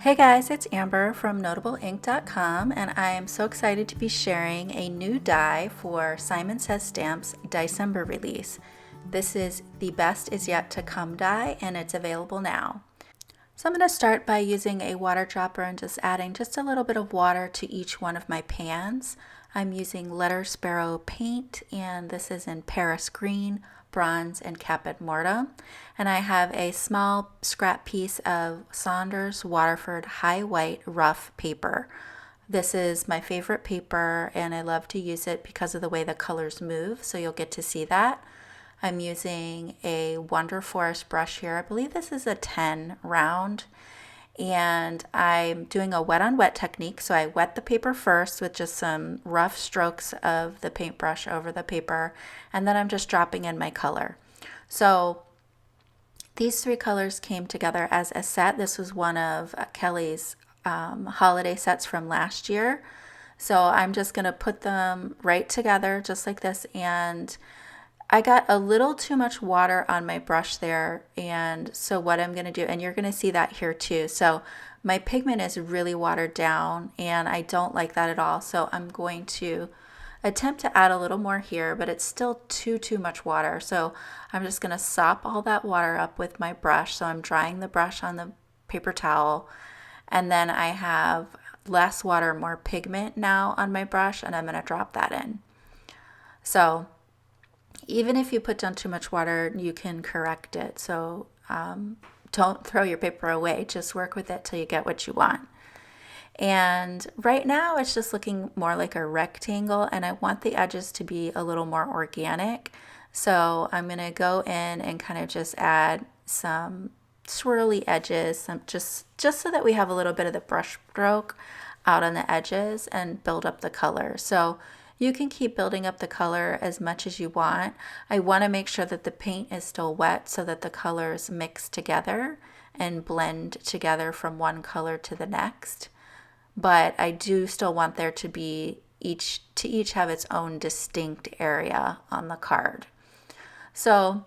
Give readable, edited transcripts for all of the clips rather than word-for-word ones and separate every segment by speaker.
Speaker 1: Hey guys, it's Amber from NotableInk.com, and I am so excited to be sharing a new die for Simon Says Stamps DieCember release. This is the Best Is Yet to Come die, and it's available now. So I'm going to start by using a water dropper and just adding just a little bit of water to each one of my pans. I'm using Lettersparrow paint, and this is in Paris Green, Bronze, and Caput Morta. And I have a small scrap piece of Saunders Waterford High White Rough paper. This is my favorite paper, and I love to use it because of the way the colors move, so you'll get to see that. I'm using a Wonder Forest brush here. I believe this is a 10 round, and I'm doing a wet on wet technique. So I wet the paper first with just some rough strokes of the paintbrush over the paper, and then I'm just dropping in my color. So these three colors came together as a set. This was one of Kelly's holiday sets from last year. So I'm just going to put them right together just like this, and I got a little too much water on my brush there, and so what I'm going to do, and you're going to see that here too, so my pigment is really watered down and I don't like that at all, so I'm going to attempt to add a little more here, but it's still too much water, so I'm just going to sop all that water up with my brush. So I'm drying the brush on the paper towel, and then I have less water, more pigment now on my brush, and I'm going to drop that in. So even if you put down too much water, you can correct it. So don't throw your paper away. Just work with it till you get what you want. And right now it's just looking more like a rectangle, and I want the edges to be a little more organic. So I'm going to go in and kind of just add some swirly edges, just so that we have a little bit of the brush stroke out on the edges and build up the color. So you can keep building up the color as much as you want. I want to make sure that the paint is still wet so that the colors mix together and blend together from one color to the next. But I do still want there to be each have its own distinct area on the card. So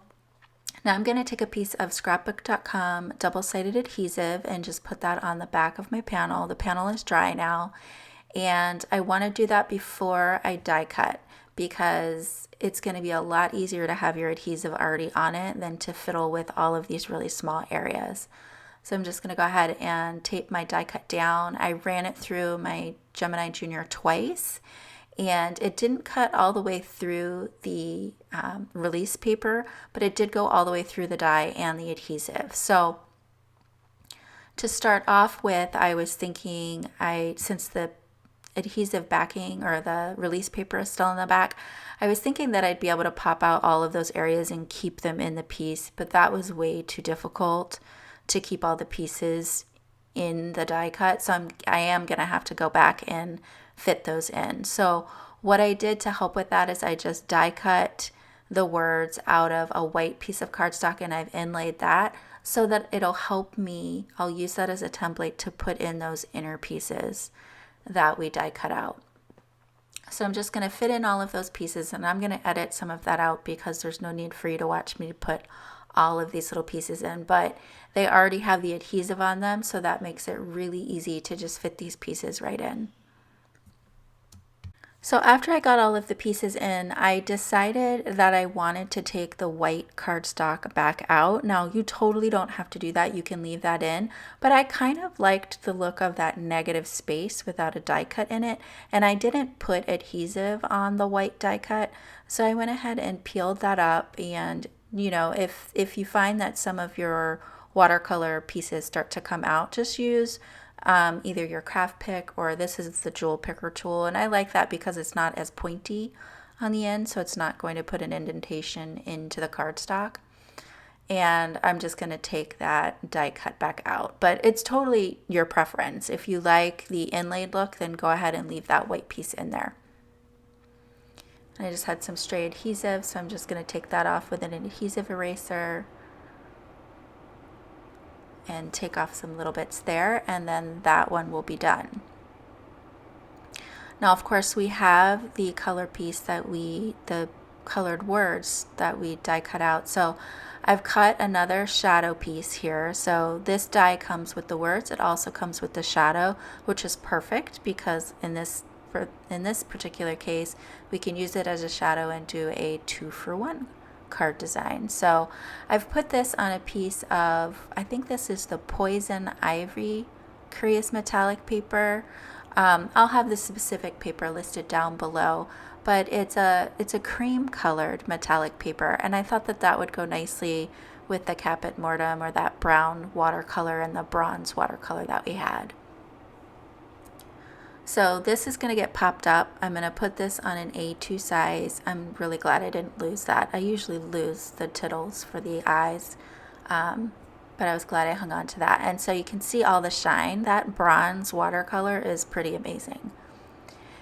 Speaker 1: now I'm going to take a piece of scrapbook.com double-sided adhesive and just put that on the back of my panel. The panel is dry now. And I want to do that before I die cut, because it's going to be a lot easier to have your adhesive already on it than to fiddle with all of these really small areas. So I'm just going to go ahead and tape my die cut down. I ran it through my Gemini Junior twice, and it didn't cut all the way through the release paper, but it did go all the way through the die and the adhesive. So to start off with, I was thinking, since the adhesive backing or the release paper is still in the back, I was thinking that I'd be able to pop out all of those areas and keep them in the piece, but that was way too difficult to keep all the pieces in the die cut. So I am going to have to go back and fit those in. So what I did to help with that is I just die cut the words out of a white piece of cardstock, and I've inlaid that so that it'll help me. I'll use that as a template to put in those inner pieces that we die cut out. So I'm just going to fit in all of those pieces, and I'm going to edit some of that out because there's no need for you to watch me put all of these little pieces in, but they already have the adhesive on them, so that makes it really easy to just fit these pieces right in. So after I got all of the pieces in, I decided that I wanted to take the white cardstock back out. Now, you totally don't have to do that. You can leave that in, but I kind of liked the look of that negative space without a die cut in it, and I didn't put adhesive on the white die cut, so I went ahead and peeled that up. And you know, if you find that some of your watercolor pieces start to come out, just use either your craft pick, or this is the jewel picker tool, and I like that because it's not as pointy on the end, so it's not going to put an indentation into the cardstock. And I'm just going to take that die cut back out, but it's totally your preference. If you like the inlaid look, then go ahead and leave that white piece in there. And I just had some stray adhesive, so I'm just going to take that off with an adhesive eraser and take off some little bits there, and then that one will be done. Now, of course, we have the color piece that the colored words that we die cut out. So I've cut another shadow piece here. So this die comes with the words. It also comes with the shadow, which is perfect because in this particular case, we can use it as a shadow and do a 2-for-1 card design. So I've put this on a piece of, I think this is the Poison Ivory CAS Metallic paper. I'll have the specific paper listed down below, but it's a cream colored metallic paper, and I thought that that would go nicely with the Caput Mortem or that brown watercolor and the bronze watercolor that we had. So this is going to get popped up. I'm going to put this on an A2 size. I'm really glad I didn't lose that. I usually lose the tittles for the eyes, but I was glad I hung on to that. And so you can see all the shine. That bronze watercolor is pretty amazing.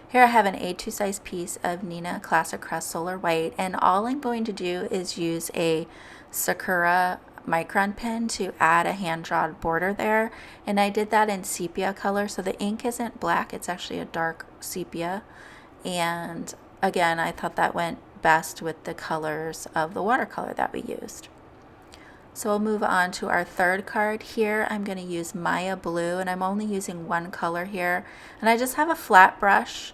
Speaker 1: Here I have an A2 size piece of Neenah Classic Crest Solar White, and all I'm going to do is use a Sakura micron pen to add a hand-drawn border there, and I did that in sepia color, so the ink isn't black, it's actually a dark sepia. And again, I thought that went best with the colors of the watercolor that we used. So we'll move on to our third card. Here I'm going to use Maya Blue, and I'm only using one color here, and I just have a flat brush.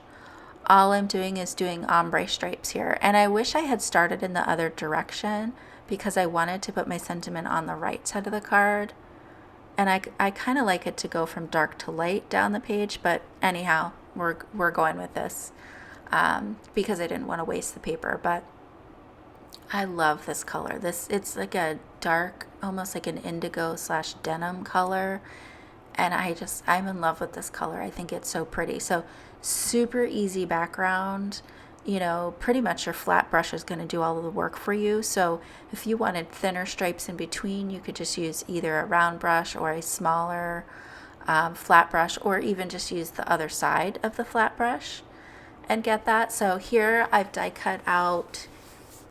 Speaker 1: All I'm doing is doing ombre stripes here, and I wish I had started in the other direction because I wanted to put my sentiment on the right side of the card, and I kind of like it to go from dark to light down the page, but anyhow, we're going with this because I didn't want to waste the paper. But I love this color. It's like a dark, almost like an indigo / denim color, and I'm in love with this color. I think it's so pretty. So super easy background. You know, pretty much your flat brush is going to do all of the work for you. So if you wanted thinner stripes in between, you could just use either a round brush or a smaller flat brush, or even just use the other side of the flat brush and get that. So here I've die cut out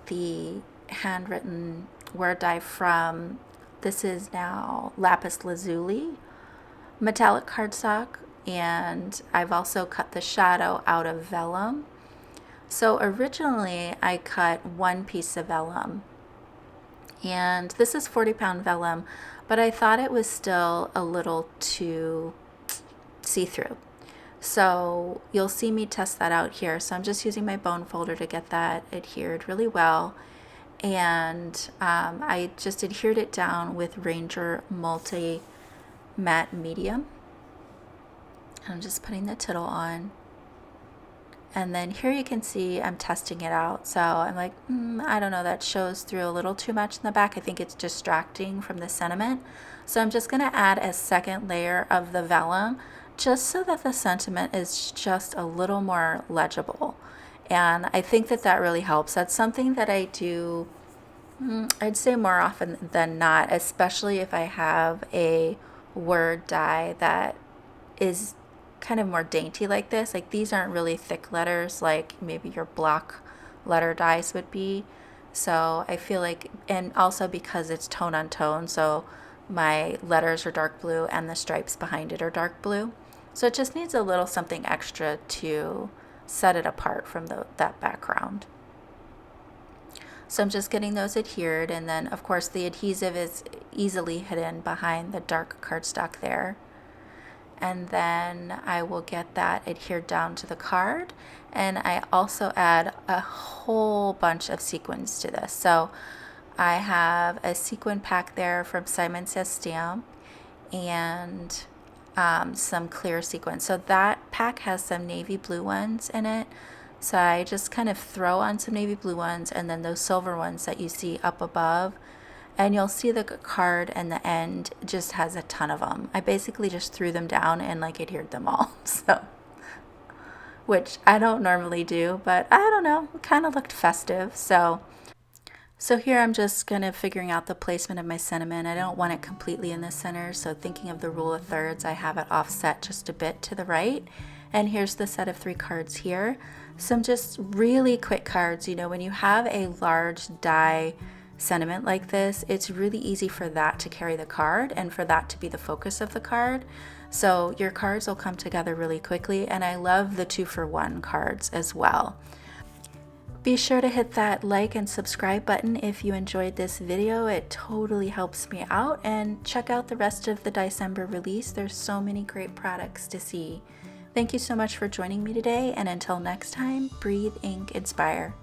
Speaker 1: the handwritten word die from, this is now Lapis Lazuli Metallic Cardstock, and I've also cut the shadow out of Vellum. So originally I cut one piece of vellum, and this is 40-pound vellum, but I thought it was still a little too see-through. So you'll see me test that out here. So I'm just using my bone folder to get that adhered really well. And I just adhered it down with Ranger Multi Matte Medium. I'm just putting the tittle on. And then here you can see I'm testing it out. So I'm like, I don't know, that shows through a little too much in the back. I think it's distracting from the sentiment. So I'm just going to add a second layer of the vellum just so that the sentiment is just a little more legible. And I think that that really helps. That's something that I do, I'd say more often than not, especially if I have a word die that is kind of more dainty like this. Like these aren't really thick letters like maybe your block letter dies would be. So I feel like, and also because it's tone on tone, so my letters are dark blue and the stripes behind it are dark blue. So it just needs a little something extra to set it apart from that background. So I'm just getting those adhered, and then of course the adhesive is easily hidden behind the dark cardstock there. And then I will get that adhered down to the card, and I also add a whole bunch of sequins to this. So I have a sequin pack there from Simon Says Stamp and some clear sequins. So that pack has some navy blue ones in it. So I just kind of throw on some navy blue ones and then those silver ones that you see up above. And you'll see the card and the end just has a ton of them. I basically just threw them down and like adhered them all. So, which I don't normally do, but I don't know, it kind of looked festive. So here I'm just kind of figuring out the placement of my sentiment. I don't want it completely in the center, so thinking of the rule of thirds, I have it offset just a bit to the right. And here's the set of 3 cards here. Some just really quick cards. You know, when you have a large die sentiment like this, it's really easy for that to carry the card and for that to be the focus of the card. So your cards will come together really quickly, and I love the 2-for-1 cards as well. Be sure to hit that like and subscribe button if you enjoyed this video. It totally helps me out. And check out the rest of the DieCember release. There's so many great products to see. Thank you so much for joining me today, and until next time, breathe, ink, inspire.